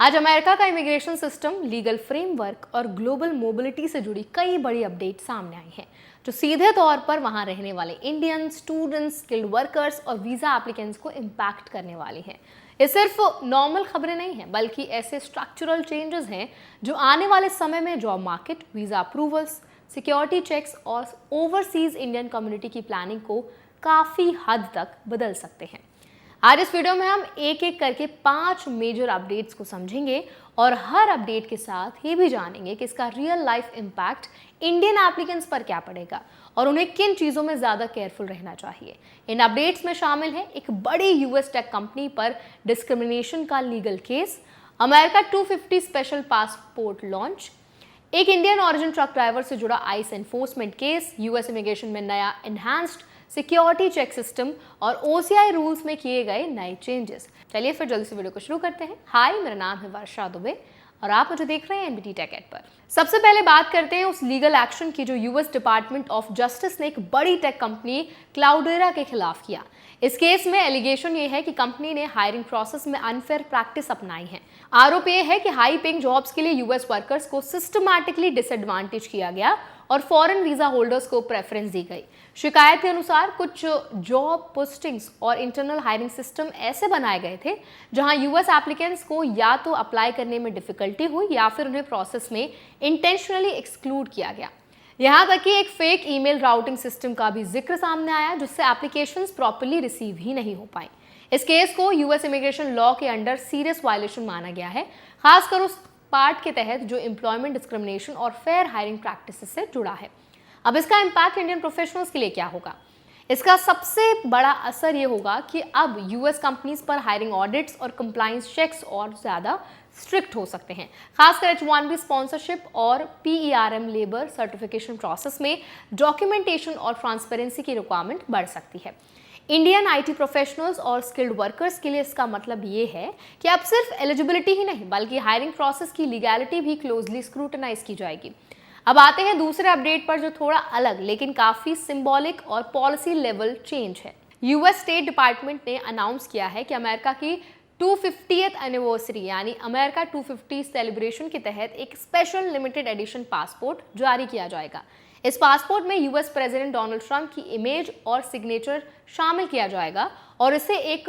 आज अमेरिका का immigration system, legal framework और ग्लोबल मोबिलिटी से जुड़ी कई बड़ी अपडेट सामने आई हैं, जो सीधे तौर पर वहां रहने वाले इंडियन स्टूडेंट्स, स्किल्ड वर्कर्स और वीजा एप्लीकेंट्स को इम्पैक्ट करने वाली हैं। ये सिर्फ नॉर्मल खबरें नहीं हैं, बल्कि ऐसे स्ट्रक्चरल चेंजेस हैं जो आने वाले समय में job market, visa approvals, security checks और ओवरसीज इंडियन कम्युनिटी की प्लानिंग को काफ़ी हद तक बदल सकते हैं। आज इस वीडियो में हम एक एक करके 5 मेजर अपडेट्स को समझेंगे और हर अपडेट के साथ ये भी जानेंगे कि इसका real life impact Indian applicants पर क्या पड़ेगा और उन्हें किन चीज़ों में ज़्यादा केयरफुल रहना चाहिए। इन अपडेट्स में शामिल है एक बड़ी यूएस टेक कंपनी पर डिस्क्रिमिनेशन का legal case, America 250 special passport launch, एक इंडियन ऑरिजिन ट्रक ड्राइवर से जुड़ा ice enforcement case, US immigration में नया एनहांस्ड सिक्योरिटी चेक सिस्टम और ओसीआई रूल्स में किए गए नए चेंजेस। चलिए फिर जल्दी से वीडियो को शुरू करते हैं। हाय, मेरा नाम है वर्षा दुबे और आप मुझे देख रहे हैं एनबीटी टेक एड पर। सबसे पहले बात करते हैं उस लीगल एक्शन की जो यूएस डिपार्टमेंट ऑफ जस्टिस ने एक बड़ी टेक कंपनी क्लाउडेरा के खिलाफ किया। इस केस में एलिगेशन ये है कि कंपनी ने हायरिंग प्रोसेस में अनफेयर प्रैक्टिस अपनाई है। आरोप ये है कि हाई पेइंग जॉब्स के लिए यूएस वर्कर्स को सिस्टमैटिकली डिसएडवांटेज किया गया और फॉरेन वीजा होल्डर्स को प्रेफरेंस दी गई। शिकायत के अनुसार कुछ जॉब पोस्टिंग्स और इंटरनल हायरिंग सिस्टम ऐसे बनाए गए थे जहां यूएस एप्लीकेंट्स को या तो अप्लाई करने में डिफिकल्टी हुई या फिर उन्हें प्रोसेस में इंटेंशनली एक्सक्लूड किया गया। यहाँ तक कि एक फेक ईमेल राउटिंग सिस्टम का भी जिक्र सामने आया जिससे एप्लीकेशंस प्रॉपर्ली रिसीव ही नहीं हो पाई। इस केस को यूएस इमिग्रेशन लॉ के अंडर सीरियस वायलेशन माना गया है, खासकर उस पार्ट के तहत जो एम्प्लॉयमेंट डिस्क्रिमिनेशन और फेयर हायरिंग प्रैक्टिसेस से जुड़ा है। अब इसका इम्पैक्ट इंडियन प्रोफेशनल्स के लिए क्या होगा? इसका सबसे बड़ा असर ये होगा कि अब यूएस कंपनीज पर हायरिंग ऑडिट्स और कंप्लायंस चेक्स और ज़्यादा स्ट्रिक्ट हो सकते हैं। खासकर H1B स्पॉन्सरशिप और PERM लेबर सर्टिफिकेशन प्रोसेस में डॉक्यूमेंटेशन और ट्रांसपेरेंसी की रिक्वायरमेंट बढ़ सकती है। इंडियन आईटी प्रोफेशनल्स और स्किल्ड वर्कर्स के लिए इसका मतलब ये है कि अब सिर्फ एलिजिबिलिटी ही नहीं बल्कि हायरिंग प्रोसेस की लीगैलिटी भी क्लोजली स्क्रूटनाइज की जाएगी। अब आते हैं दूसरे अपडेट पर जो थोड़ा अलग लेकिन काफ़ी सिंबॉलिक और पॉलिसी लेवल चेंज है। यूएस स्टेट डिपार्टमेंट ने अनाउंस किया है कि अमेरिका की 250th एनिवर्सरी यानी अमेरिका 250 सेलिब्रेशन के तहत एक स्पेशल लिमिटेड एडिशन पासपोर्ट जारी किया जाएगा। इस पासपोर्ट में यूएस प्रेसिडेंट डोनाल्ड ट्रंप की इमेज और सिग्नेचर शामिल किया जाएगा और इसे एक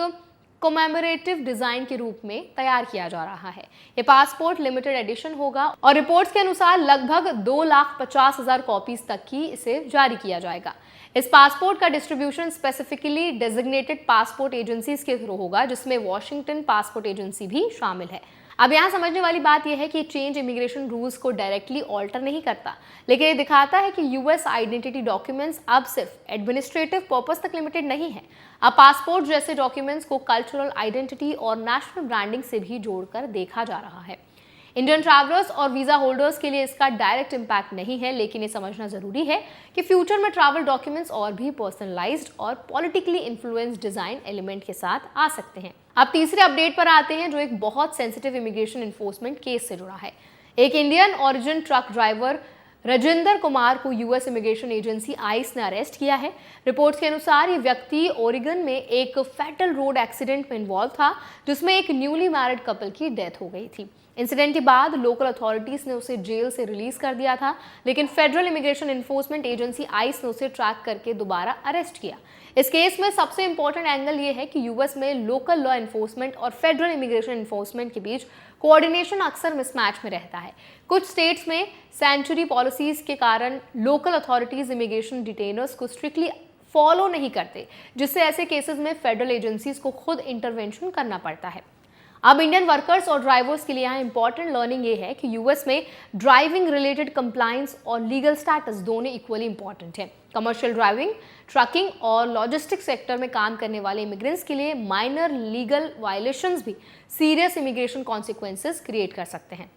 कोमेमोरेटिव डिजाइन के रूप में तैयार किया जा रहा है। ये पासपोर्ट लिमिटेड एडिशन होगा और रिपोर्ट्स के अनुसार लगभग 2,50,000 कॉपीज तक की इसे जारी किया जाएगा। इस पासपोर्ट का distribution specifically designated passport agencies के थ्रू होगा, जिसमें वॉशिंगटन पासपोर्ट एजेंसी भी शामिल है। अब यहाँ समझने वाली बात यह है कि चेंज इमिग्रेशन रूल्स को डायरेक्टली ऑल्टर नहीं करता, लेकिन ये दिखाता है कि यूएस आइडेंटिटी डॉक्यूमेंट्स अब सिर्फ एडमिनिस्ट्रेटिव पर्पस तक लिमिटेड नहीं है। अब पासपोर्ट जैसे डॉक्यूमेंट्स को कल्चरल आइडेंटिटी और नेशनल ब्रांडिंग से भी जोड़कर देखा जा रहा है। इंडियन ट्रैवलर्स और वीजा होल्डर्स के लिए इसका डायरेक्ट इम्पैक्ट नहीं है, लेकिन ये समझना जरूरी है कि फ्यूचर में ट्रैवल डॉक्यूमेंट्स और भी पर्सनलाइज्ड और पॉलिटिकली इन्फ्लुएंस्ड डिजाइन एलिमेंट के साथ आ सकते हैं। अब तीसरे अपडेट पर आते हैं जो एक बहुत सेंसिटिव इमिग्रेशन एनफोर्समेंट केस से जुड़ा है। एक Indian origin truck driver Rajendra Kumar को यूएस इमिग्रेशन एजेंसी आइस ने अरेस्ट किया है। रिपोर्ट्स के अनुसार ये व्यक्ति ओरिगन में एक फैटल रोड एक्सीडेंट में इन्वॉल्व था जिसमें एक न्यूली मैरिड कपल की डेथ हो गई थी। इंसिडेंट के बाद लोकल अथॉरिटीज ने उसे जेल से रिलीज कर दिया था, लेकिन federal immigration enforcement agency ice ने उसे ट्रैक करके दोबारा अरेस्ट किया। इस केस में सबसे इंपॉर्टेंट एंगल ये है कि यूएस में लोकल लॉ एनफोर्समेंट और फेडरल इमिग्रेशन एनफोर्समेंट के बीच कोऑर्डिनेशन अक्सर मिसमैच में रहता है। कुछ स्टेट्स में सेंचुरी पॉलिसीज के कारण लोकल अथॉरिटीज इमिग्रेशन डिटेनर्स को स्ट्रिक्टली फॉलो नहीं करते, जिससे ऐसे केसेस में फेडरल एजेंसीज को खुद इंटरवेंशन करना पड़ता है। अब इंडियन वर्कर्स और ड्राइवर्स के लिए यहाँ इंपॉर्टेंट लर्निंग ये है कि यूएस में ड्राइविंग रिलेटेड कंप्लायंस और लीगल स्टेटस दोनों इक्वली इंपॉर्टेंट है। कमर्शियल ड्राइविंग, ट्रकिंग और लॉजिस्टिक सेक्टर में काम करने वाले इमिग्रेंट्स के लिए माइनर लीगल वायलेशंस भी सीरियस इमिग्रेशन कॉन्सिक्वेंसेस क्रिएट कर सकते हैं।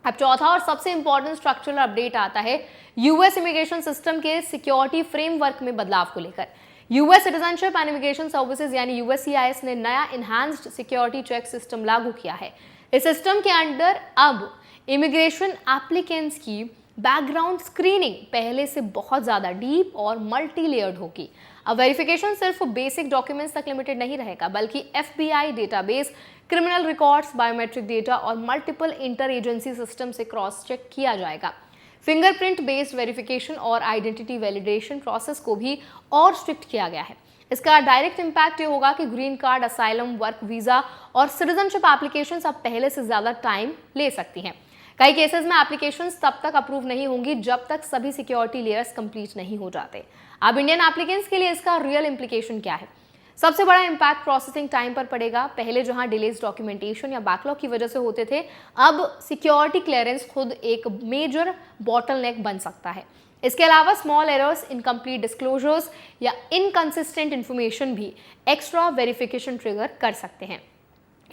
अब चौथा और सबसे इंपॉर्टेंट स्ट्रक्चरल अपडेट आता है यूएस इमिग्रेशन सिस्टम के सिक्योरिटी फ्रेमवर्क में बदलाव को लेकर। US citizenship and immigration services यानी यूएससीआईएस ने नया एनहांस्ड सिक्योरिटी चेक सिस्टम लागू किया है। इस सिस्टम के अंडर अब इमिग्रेशन एप्लीकेंट्स की बैकग्राउंड स्क्रीनिंग पहले से बहुत ज़्यादा डीप और मल्टी लेयर्ड होगी। अब वेरिफिकेशन सिर्फ बेसिक डॉक्यूमेंट्स तक लिमिटेड नहीं रहेगा, बल्कि FBI database, criminal records, biometric data और मल्टीपल इंटर एजेंसी सिस्टम से क्रॉस चेक किया जाएगा। फिंगरप्रिंट बेस्ड वेरिफिकेशन और आइडेंटिटी वैलिडेशन प्रोसेस को भी और स्ट्रिक्ट किया गया है। इसका डायरेक्ट इम्पैक्ट ये होगा कि green card, asylum, work visa और सिटीजनशिप एप्लीकेशंस अब पहले से ज्यादा टाइम ले सकती हैं। कई केसेस में एप्लीकेशंस तब तक अप्रूव नहीं होंगी जब तक सभी सिक्योरिटी लेयर्स कंप्लीट नहीं हो जाते। अब इंडियन एप्लीकेंट्स के लिए इसका रियल इंप्लीकेशन क्या है? सबसे बड़ा इम्पैक्ट प्रोसेसिंग टाइम पर पड़ेगा। पहले जहां डिलेज डॉक्यूमेंटेशन या बैकलॉग की वजह से होते थे, अब सिक्योरिटी क्लियरेंस खुद एक मेजर बॉटलनेक बन सकता है। इसके अलावा स्मॉल एरर्स, इनकम्प्लीट डिस्क्लोजर्स या इनकंसिस्टेंट इंफॉर्मेशन भी एक्स्ट्रा वेरिफिकेशन ट्रिगर कर सकते हैं।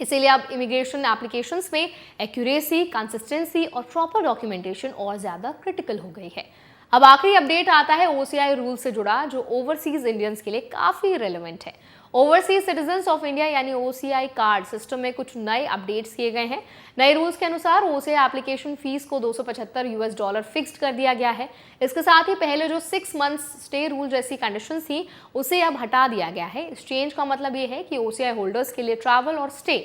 इसीलिए अब इमिग्रेशन एप्लीकेशंस में एक्यूरेसी, कंसिस्टेंसी और प्रॉपर डॉक्यूमेंटेशन और ज्यादा क्रिटिकल हो गई है। अब आखिरी अपडेट आता है OCI रूल से जुड़ा, जो ओवरसीज इंडियंस के लिए काफी रेलेवेंट है। ओवरसीज सिटीजन्स ऑफ इंडिया यानी OCI कार्ड सिस्टम में कुछ नए अपडेट्स किए गए हैं। नए रूल्स के अनुसार OCI एप्लीकेशन फीस को $275 फिक्स्ड कर दिया गया है। इसके साथ ही पहले जो 6 मंथ्स स्टे रूल जैसी कंडीशन थी, उसे अब हटा दिया गया है। इस चेंज का मतलब ये है कि OCI होल्डर्स के लिए ट्रैवल और स्टे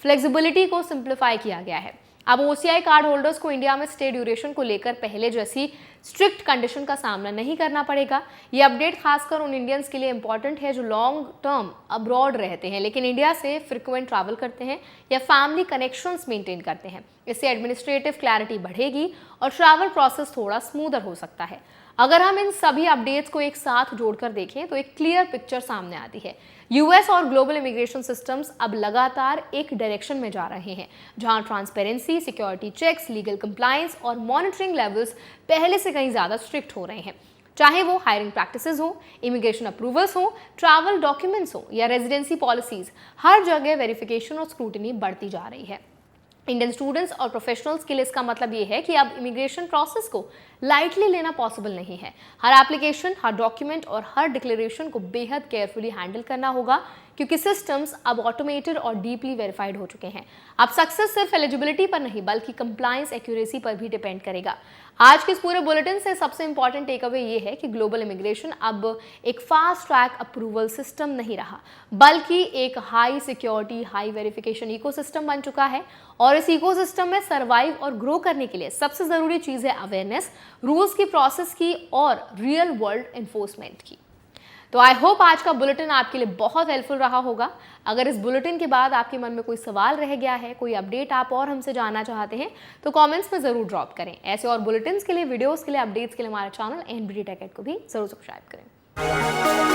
फ्लेक्सिबिलिटी को सिंप्लीफाई किया गया है। अब OCI कार्ड होल्डर्स को इंडिया में स्टे ड्यूरेशन को लेकर पहले जैसी स्ट्रिक्ट कंडीशन का सामना नहीं करना पड़ेगा। ये अपडेट खासकर उन इंडियंस के लिए इंपॉर्टेंट है जो लॉन्ग टर्म अब्रॉड रहते हैं लेकिन इंडिया से फ्रिक्वेंट ट्रैवल करते हैं या फैमिली कनेक्शंस मेंटेन करते हैं। इससे एडमिनिस्ट्रेटिव क्लैरिटी बढ़ेगी और ट्रैवल प्रोसेस थोड़ा स्मूदर हो सकता है। अगर हम इन सभी अपडेट्स को एक साथ जोड़कर देखें तो एक क्लियर पिक्चर सामने आती है। US और ग्लोबल इमिग्रेशन सिस्टम्स अब लगातार एक डायरेक्शन में जा रहे हैं, जहां transparency, security checks, legal compliance और मॉनिटरिंग लेवल्स पहले से कहीं ज्यादा स्ट्रिक्ट हो रहे हैं। चाहे वो हायरिंग प्रैक्टिसेस हो, इमिग्रेशन अप्रूवल्स हो, ट्रैवल डॉक्यूमेंट्स हो या रेजिडेंसी पॉलिसीज, हर जगह वेरिफिकेशन और स्क्रूटिनी बढ़ती जा रही है। इंडियन स्टूडेंट्स और प्रोफेशनल्स के लिए इसका मतलब ये है कि अब इमिग्रेशन प्रोसेस को लाइटली लेना पॉसिबल नहीं है। हर एप्लीकेशन, हर डॉक्यूमेंट और हर डिक्लेरेशन को बेहद केयरफुली हैंडल करना होगा, क्योंकि सिस्टम्स अब ऑटोमेटेड और डीपली वेरीफाइड हो चुके हैं। अब सक्सेस सिर्फ एलिजिबिलिटी पर नहीं बल्कि कंप्लायंस, एक्यूरेसी पर भी डिपेंड करेगा। आज के इस पूरे बुलेटिन से सबसे इंपॉर्टेंट टेक अवे ये है कि ग्लोबल इमिग्रेशन अब एक फास्ट ट्रैक अप्रूवल सिस्टम नहीं रहा, बल्कि एक high security, high verification ecosystem बन चुका है। और इस इकोसिस्टम में सर्वाइव और ग्रो करने के लिए सबसे जरूरी चीज है अवेयरनेस, रूल्स की, प्रोसेस की और रियल वर्ल्ड एनफोर्समेंट की। तो आई होप आज का बुलेटिन आपके लिए बहुत हेल्पफुल रहा होगा। अगर इस बुलेटिन के बाद आपके मन में कोई सवाल रह गया है, कोई अपडेट आप और हमसे जानना चाहते हैं, तो कमेंट्स में जरूर ड्रॉप करें। ऐसे और बुलेटिन्स के लिए, वीडियोस के लिए, अपडेट्स के लिए हमारे चैनल NBT Tech Ed को भी जरूर सब्सक्राइब करें।